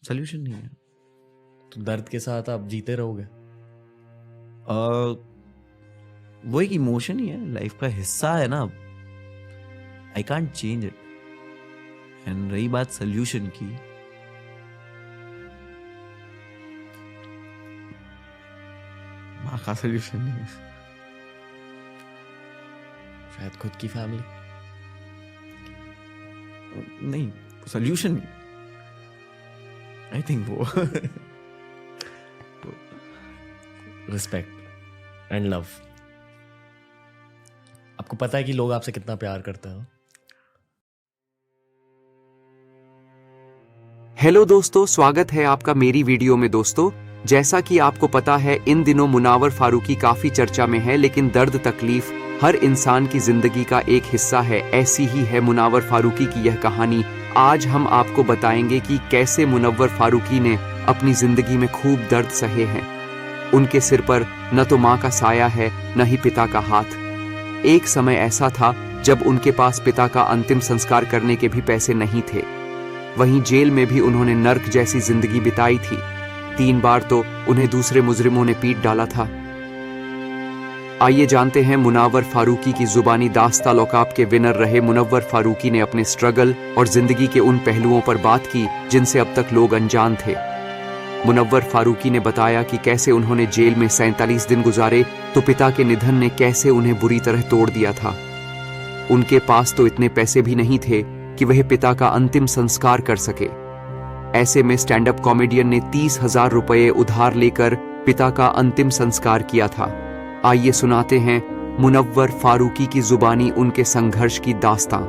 Solution नहीं है। तो दर्द के साथ आप जीते रहोगे? वो एक इमोशन ही है, लाइफ का हिस्सा है ना। I can't change it. And रही बात सोल्यूशन की, माँ का सोल्यूशन नहीं है। शायद खुद की फैमिली। नहीं, सोल्यूशन आई थिंक वो रिस्पेक्ट एंड लव। आपको पता है कि लोग आपसे कितना प्यार करते हैं। हेलो दोस्तों, स्वागत है आपका मेरी वीडियो में। दोस्तों, जैसा कि आपको पता है, इन दिनों मुनावर फारूकी काफी चर्चा में है, लेकिन दर्द तकलीफ हर इंसान की जिंदगी का एक हिस्सा है। ऐसी ही है मुनावर फारूकी की यह कहानी। आज हम आपको बताएंगे कि कैसे मुनव्वर फारूकी ने अपनी जिंदगी में खूब दर्द सहे हैं। उनके सिर पर न तो माँ का साया है, न ही पिता का हाथ। एक समय ऐसा था जब उनके पास पिता का अंतिम संस्कार करने के भी पैसे नहीं थे। वहीं जेल में भी उन्होंने नर्क जैसी जिंदगी बिताई थी। 3 बार तो उन्हें दूसरे मुजरिमों ने पीट डाला था। आइए जानते हैं मुनव्वर फारूकी की जुबानी दास्ता। लौकाब के विनर रहे मुनव्वर फारूकी ने अपने स्ट्रगल और जिंदगी के उन पहलुओं पर बात की जिनसे अब तक लोग अनजान थे। मुनव्वर फारूकी ने बताया कि कैसे उन्होंने जेल में 47 दिन गुजारे तो पिता के निधन ने कैसे उन्हें बुरी तरह तोड़ दिया था। उनके पास तो इतने पैसे भी नहीं थे कि वह पिता का अंतिम संस्कार कर सके। ऐसे में स्टैंड अप कॉमेडियन ने 30,000 रुपए उधार लेकर पिता का अंतिम संस्कार किया था। आइए सुनाते हैं मुनव्वर फारूकी की जुबानी उनके संघर्ष की दास्तां।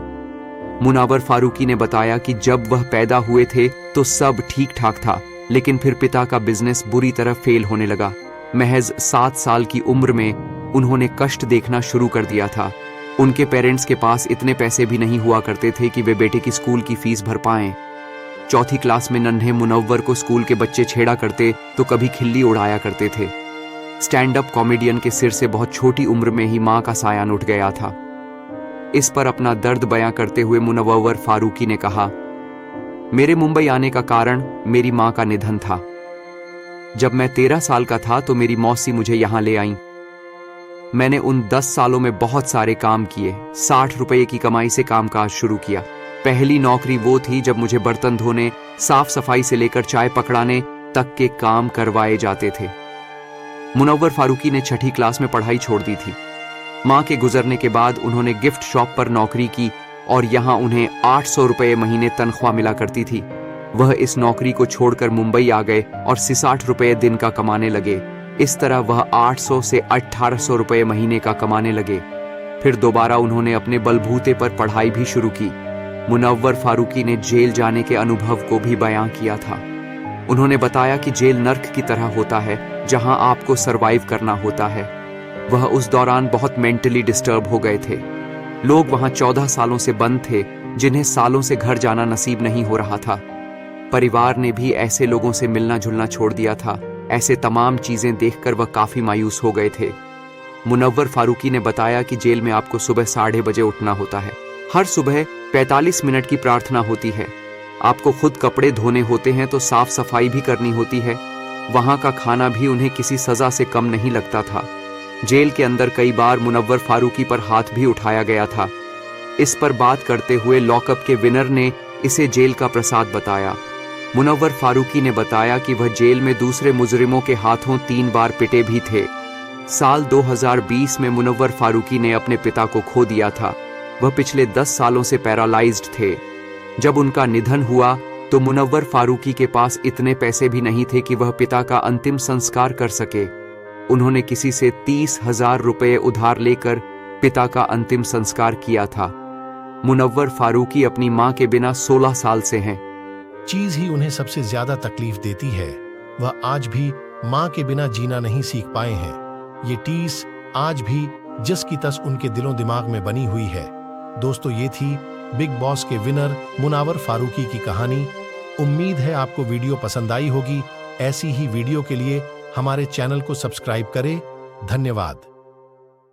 मुनव्वर फारूकी ने बताया कि जब वह पैदा हुए थे तो सब ठीक ठाक था, लेकिन फिर पिता का बिजनेस बुरी तरह फेल होने लगा। महज 7 साल की उम्र में उन्होंने कष्ट देखना शुरू कर दिया था। उनके पेरेंट्स के पास इतने पैसे भी नहीं हुआ करते थे कि वे बेटे की स्कूल की फीस भर पाएं। 4th क्लास में नन्हे मुनव्वर को स्कूल के बच्चे छेड़ा करते तो कभी खिल्ली उड़ाया करते थे। स्टैंड अप कॉमेडियन के सिर से बहुत छोटी उम्र में ही मां का सायान उठ गया था। इस पर अपना दर्द बयां करते हुए मुनव्वर फारूकी ने कहा, मेरे मुंबई आने का कारण मेरी मां का निधन था। जब मैं 13 साल का था तो मेरी मौसी मुझे यहां ले आई। मैंने उन 10 सालों में बहुत सारे काम किए। 60 रुपए की कमाई से कामकाज शुरू किया। पहली नौकरी वो थी जब मुझे बर्तन धोने, साफ सफाई से लेकर चाय पकड़ाने तक के काम करवाए जाते थे। मुनव्वर फारूकी ने 6ठी क्लास में पढ़ाई छोड़ दी थी। मां के गुजरने के बाद उन्होंने गिफ्ट शॉप पर नौकरी की और यहां उन्हें 800 रुपए महीने तनख्वाह मिला करती थी। वह इस नौकरी को छोड़कर मुंबई आ गए और 60 रुपए दिन का कमाने लगे। इस तरह वह 800 से 1800 रुपए महीने का कमाने लगे। फिर दोबारा उन्होंने अपने बलबूते पर पढ़ाई भी शुरू की। मुनव्वर फारूकी ने जेल जाने के अनुभव को भी बयां किया था। उन्होंने बताया कि जेल नर्क की तरह होता है जहां आपको सरवाइव करना होता है। वह उस दौरान बहुत मेंटली डिस्टर्ब हो गए थे। लोग वहां 14 सालों से बंद थे जिन्हें सालों से घर जाना नसीब नहीं हो रहा था। परिवार ने भी ऐसे लोगों से मिलना जुलना छोड़ दिया था। ऐसे तमाम चीजें देखकर वह काफी मायूस हो गए थे। मुनव्वर फारूकी ने बताया कि जेल में आपको सुबह 8:30 बजे उठना होता है। हर सुबह 45 मिनट की प्रार्थना होती है। आपको खुद कपड़े धोने होते हैं तो साफ सफाई भी करनी होती है। वहां का खाना भी उन्हें किसी सजा से कम नहीं लगता था। जेल के अंदर कई बार मुनव्वर फारूकी पर हाथ भी उठाया गया था। इस पर बात करते हुए लॉकअप के विनर ने इसे जेल का प्रसाद बताया। मुनव्वर फारूकी ने बताया कि वह जेल में दूसरे मुजरिमों के हाथों 3 बार पिटे भी थे। साल 2020 में मुनव्वर फारूकी ने अपने पिता को खो दिया था। वह पिछले 10 सालों से पैरालाइज्ड थे। जब उनका निधन हुआ तो मुनव्वर फारूकी के पास इतने पैसे भी नहीं थे कि वह पिता का अंतिम संस्कार कर सके। उन्होंने किसी से 30,000 रुपए उधार लेकर पिता का अंतिम संस्कार किया था। मुनव्वर फारूकी अपनी मां के बिना 16 साल से हैं। चीज ही उन्हें सबसे ज्यादा तकलीफ देती है। वह आज भी मां के बिना जीना नहीं सीख पाए हैं। ये टीस आज भी जस की तस उनके दिलों दिमाग में बनी हुई है। दोस्तों, ये थी बिग बॉस के विनर मुनव्वर फारूकी की कहानी। उम्मीद है आपको वीडियो पसंद आई होगी। ऐसी ही वीडियो के लिए हमारे चैनल को सब्सक्राइब करें। धन्यवाद।